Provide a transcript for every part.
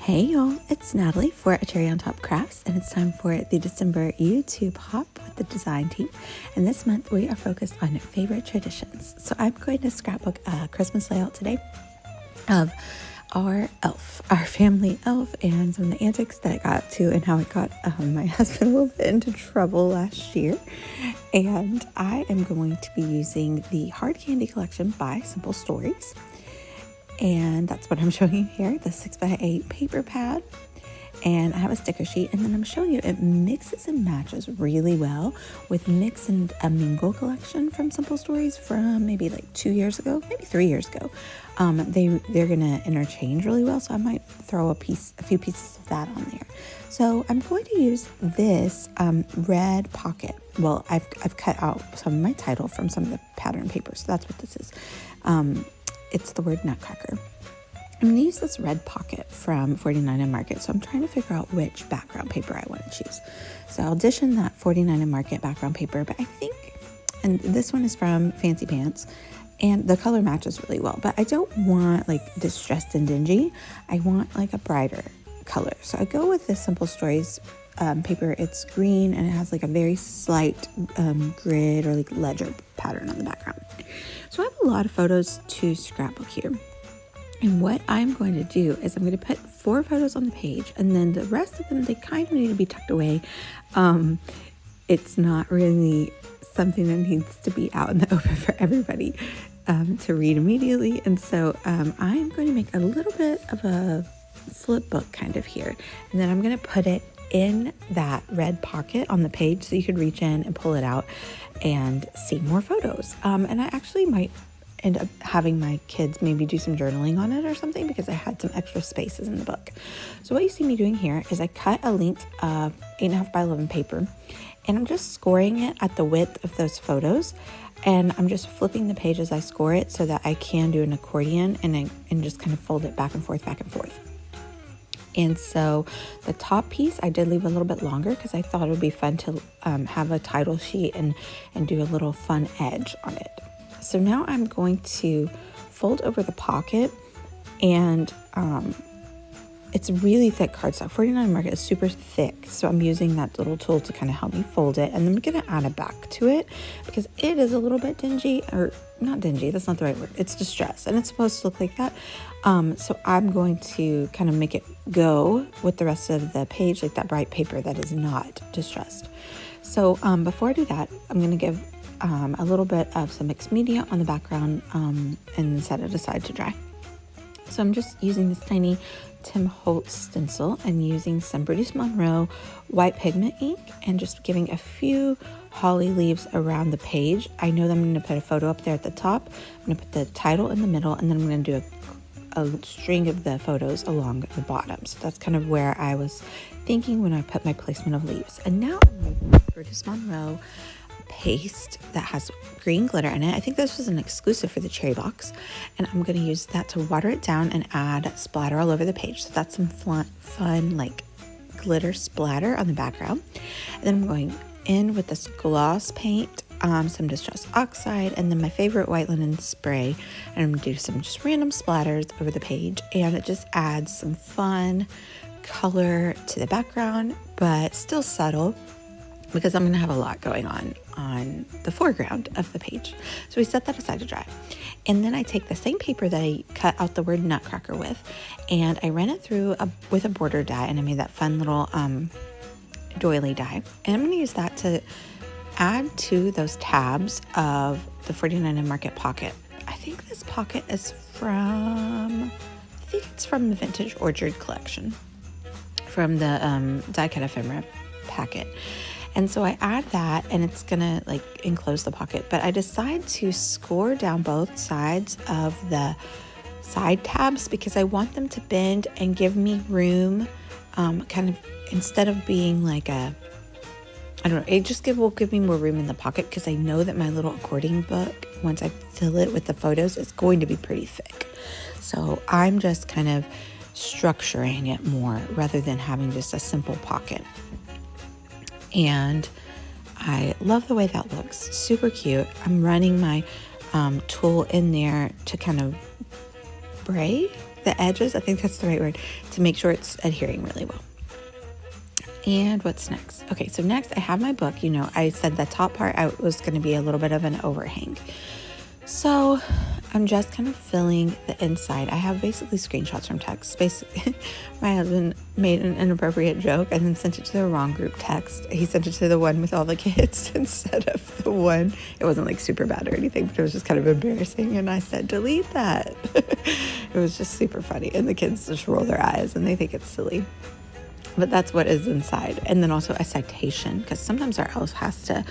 Hey y'all, it's Natalie for A Cherry on Top Crafts, and it's time for the December YouTube hop with the design team. And this month we are focused on favorite traditions. So I'm going to scrapbook a Christmas layout today of our elf, our family elf, and some of the antics that I got up to and how I got my husband a little bit into trouble last year. And I am going to be using the Hard Candy collection by Simple Stories. And that's what I'm showing you here, the 6x8 paper pad. And I have a sticker sheet, and then I'm showing you it mixes and matches really well with Mix and a Mingle collection from Simple Stories from maybe like 2 years ago, maybe 3 years ago. They're gonna interchange really well, so I might throw a few pieces of that on there. So I'm going to use this red pocket. Well, I've cut out some of my title from some of the pattern paper, so that's what this is. It's the word Nutcracker. I'm going to use this red pocket from 49 and Market, so I'm trying to figure out which background paper I want to choose. So I'll audition that 49 and Market background paper, but I think, and this one is from Fancy Pants, and the color matches really well, but I don't want like distressed and dingy. I want like a brighter color. So I go with this Simple Stories paper. It's green and it has like a very slight grid or like ledger pattern on the background. So I have a lot of photos to scrapbook here. And what I'm going to do is I'm going to put 4 photos on the page, and then the rest of them, they kind of need to be tucked away. It's not really something that needs to be out in the open for everybody to read immediately. And so I'm going to make a little bit of a flip book kind of here. And then I'm going to put it in that red pocket on the page so you could reach in and pull it out and see more photos. And I actually might end up having my kids maybe do some journaling on it or something, because I had some extra spaces in the book. So what you see me doing here is I cut a length of 8.5 by 11 paper, and I'm just scoring it at the width of those photos. And I'm just flipping the page as I score it so that I can do an accordion and just kind of fold it back and forth, back and forth. And so the top piece, I did leave a little bit longer because I thought it would be fun to have a title sheet and do a little fun edge on it. So now I'm going to fold over the pocket, and it's really thick cardstock. 49 Market is super thick, so I'm using that little tool to kind of help me fold it. And then I'm going to add a back to it because it is a little bit dingy, or not dingy, that's not the right word. It's distressed, and it's supposed to look like that. So I'm going to kind of make it go with the rest of the page, like that bright paper that is not distressed. So before I do that, I'm going to give a little bit of some mixed media on the background and set it aside to dry. So I'm just using this tiny Tim Holtz stencil and using some British Monroe white pigment ink and just giving a few holly leaves around the page. I know that I'm going to put a photo up there at the top. I'm going to put the title in the middle, and then I'm going to do a string of the photos along the bottom. So that's kind of where I was thinking when I put my placement of leaves. And now I'm using this British Monroe paste that has green glitter in it. I think this was an exclusive for the cherry box, and I'm going to use that to water it down and add splatter all over the page. So that's some fun like glitter splatter on the background. And then I'm going in with this gloss paint, some distress oxide, and then my favorite white linen spray, and I'm going to do some just random splatters over the page, and it just adds some fun color to the background, but still subtle, because I'm going to have a lot going on the foreground of the page. So we set that aside to dry. And then I take the same paper that I cut out the word Nutcracker with, and I ran it through with a border die, and I made that fun little doily die. And I'm going to use that to add to those tabs of the 49 and Market pocket. I think this pocket is from the Vintage Orchard collection, from the die cut ephemera packet. And so I add that, and it's gonna like enclose the pocket, but I decide to score down both sides of the side tabs because I want them to bend and give me room, kind of, instead of being like I don't know, it just will give me more room in the pocket, because I know that my little accordion book, once I fill it with the photos, is going to be pretty thick. So I'm just kind of structuring it more rather than having just a simple pocket. And I love the way that looks. Super cute. I'm running my tool in there to kind of braid the edges, I think that's the right word, to make sure it's adhering really well. And what's next? Okay, so next I have my book. You know, I said the top part out was going to be a little bit of an overhang. So I'm just kind of filling the inside. I have basically screenshots from text. Basically, my husband made an inappropriate joke and then sent it to the wrong group text. He sent it to the one with all the kids instead of the one. It wasn't like super bad or anything, but it was just kind of embarrassing. And I said, delete that. It was just super funny. And the kids just roll their eyes and they think it's silly. But that's what is inside. And then also a citation, because sometimes our elf has to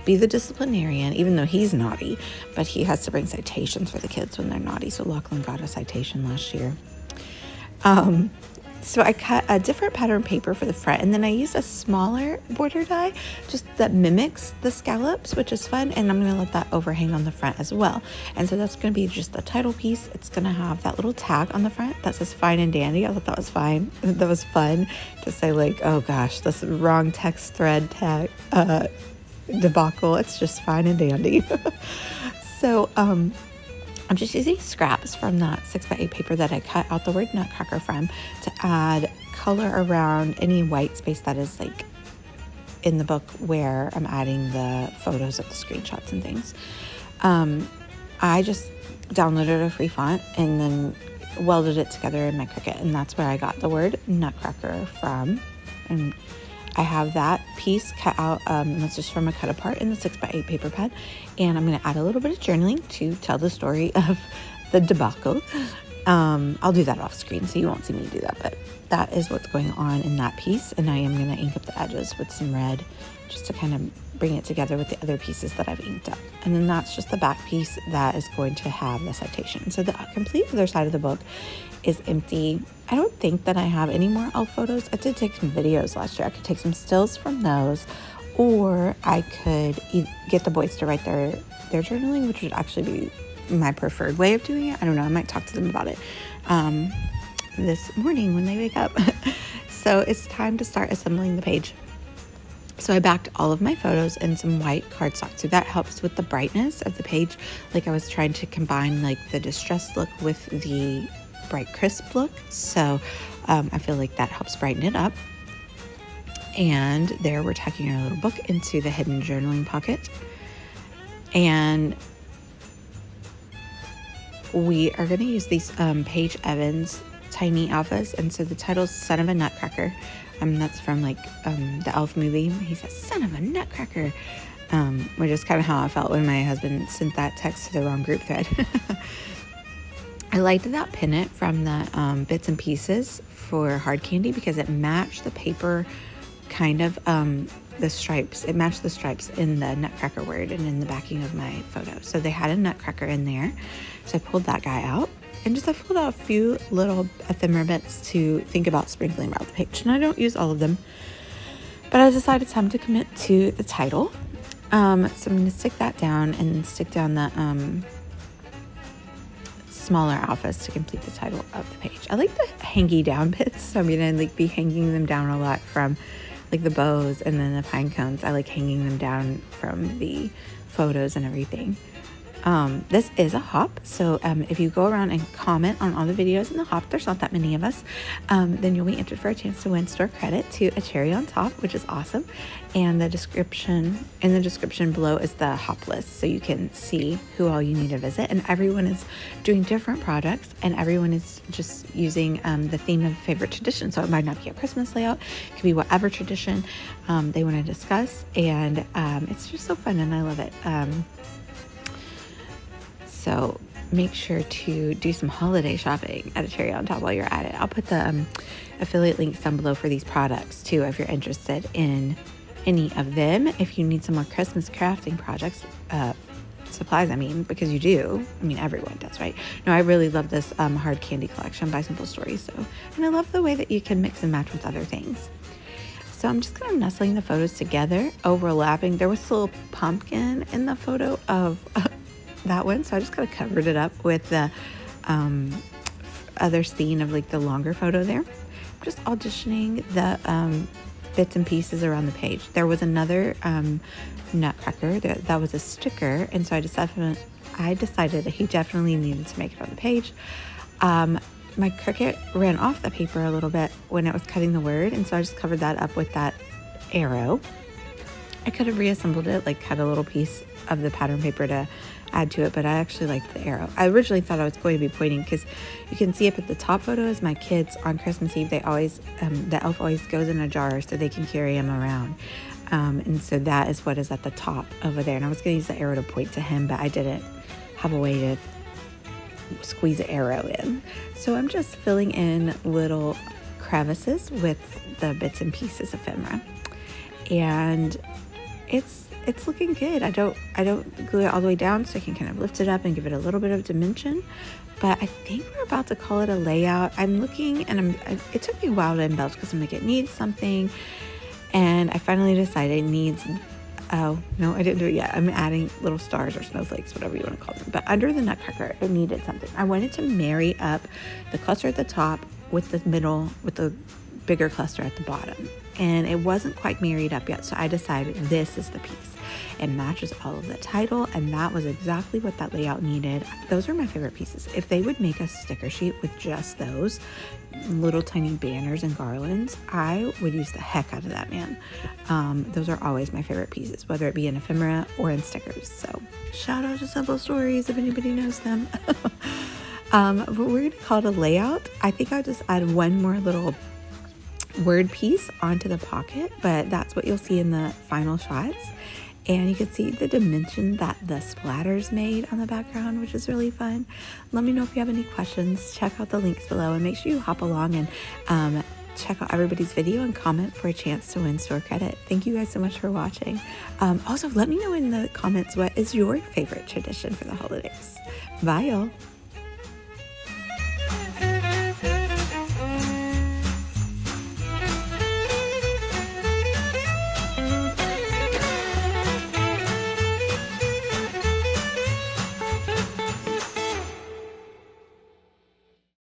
be the disciplinarian, even though he's naughty, but he has to bring citations for the kids when they're naughty. So Lachlan got a citation last year. So I cut a different pattern paper for the front, and then I used a smaller border die just that mimics the scallops, which is fun, and I'm going to let that overhang on the front as well. And so that's going to be just the title piece. It's going to have that little tag on the front that says fine and dandy. I thought that was fine. That was fun to say, like, oh gosh, this wrong text thread tag debacle. It's just fine and dandy. So I'm just using scraps from that 6x8 paper that I cut out the word Nutcracker from to add color around any white space that is like in the book where I'm adding the photos of the screenshots and things. I just downloaded a free font and then welded it together in my Cricut, and that's where I got the word Nutcracker from. And I have that piece cut out, that's just from a cut apart in the 6x8 paper pad, and I'm going to add a little bit of journaling to tell the story of the debacle. I'll do that off screen, so you won't see me do that, but that is what's going on in that piece, and I am going to ink up the edges with some red just to kind of bring it together with the other pieces that I've inked up. And then that's just the back piece that is going to have the citation. So the complete other side of the book is empty. I don't think that I have any more elf photos. I did take some videos last year. I could take some stills from those, or I could get the boys to write their journaling, which would actually be my preferred way of doing it. I don't know. I might talk to them about it this morning when they wake up. So it's time to start assembling the page. So I backed all of my photos in some white cardstock. So that helps with the brightness of the page. Like I was trying to combine like the distressed look with the bright crisp look. So I feel like that helps brighten it up. And there we're tucking our little book into the hidden journaling pocket. And we are going to use these Paige Evans tiny alphas. And so the title's Son of a Nutcracker. That's from like the Elf movie. He says, son of a nutcracker, which is kind of how I felt when my husband sent that text to the wrong group thread. I liked that pennant from the Bits and Pieces for hard candy because it matched the paper kind of the stripes. It matched the stripes in the Nutcracker word and in the backing of my photo. So they had a Nutcracker in there. So I pulled that guy out. And just I filled out a few little ephemera bits to think about sprinkling around the page. And I don't use all of them. But I decided it's time to commit to the title. So I'm going to stick that down and stick down the smaller alphas to complete the title of the page. I like the hangy down bits. So I'm going to be hanging them down a lot from like the bows and then the pine cones. I like hanging them down from the photos and everything. This is a hop, so if you go around and comment on all the videos in the hop, there's not that many of us, then you'll be entered for a chance to win store credit to a cherry on top, which is awesome. And in the description below is the hop list, so you can see who all you need to visit. And everyone is doing different projects, and everyone is just using the theme of favorite tradition. So it might not be a Christmas layout, it could be whatever tradition they want to discuss, and it's just so fun, and I love it. So make sure to do some holiday shopping at a cherry on top while you're at it. I'll put the affiliate links down below for these products too if you're interested in any of them. If you need some more Christmas crafting projects, supplies, because you do. Everyone does, right? No, I really love this hard candy collection by Simple Stories. And I love the way that you can mix and match with other things. So I'm just kind of nestling the photos together, overlapping. There was a little pumpkin in the photo of that one, so I just kind of covered it up with the other scene of like the longer photo there. I'm just auditioning the bits and pieces around the page. There was another Nutcracker that was a sticker, and so I decided that he definitely needed to make it on the page. my Cricut ran off the paper a little bit when it was cutting the word, and so I just covered that up with that arrow. I could have reassembled it, like cut a little piece of the pattern paper to add to it, but I actually liked the arrow. I originally thought I was going to be pointing, because you can see up at the top photo is my kids on Christmas Eve. They always, the elf always goes in a jar so they can carry him around. And so that is what is at the top over there. And I was going to use the arrow to point to him, but I didn't have a way to squeeze an arrow in. So I'm just filling in little crevices with the bits and pieces ephemera. And it's looking good. I don't glue it all the way down, so I can kind of lift it up and give it a little bit of dimension. But I think we're about to call it a layout. I'm looking, and it took me a while to embellish, because I'm like, it needs something. And I finally decided it needs, oh, no, I didn't do it yet. I'm adding little stars or snowflakes, whatever you want to call them. But under the Nutcracker, it needed something. I wanted to marry up the cluster at the top with the middle, with the bigger cluster at the bottom. And it wasn't quite married up yet, so I decided this is the piece. It matches all of the title, and that was exactly what that layout needed. Those are my favorite pieces. If they would make a sticker sheet with just those little tiny banners and garlands, I would use the heck out of that, man. Those are always my favorite pieces, whether it be in ephemera or in stickers. So shout out to Simple Stories if anybody knows them. But we're going to call it a layout. I think I'll just add one more little word piece onto the pocket, but that's what you'll see in the final shots. And you can see the dimension that the splatters made on the background, which is really fun. Let me know if you have any questions. Check out the links below, and make sure you hop along and check out everybody's video and comment for a chance to win store credit. Thank you guys so much for watching. Also, let me know in the comments, what is your favorite tradition for the holidays? Bye, y'all.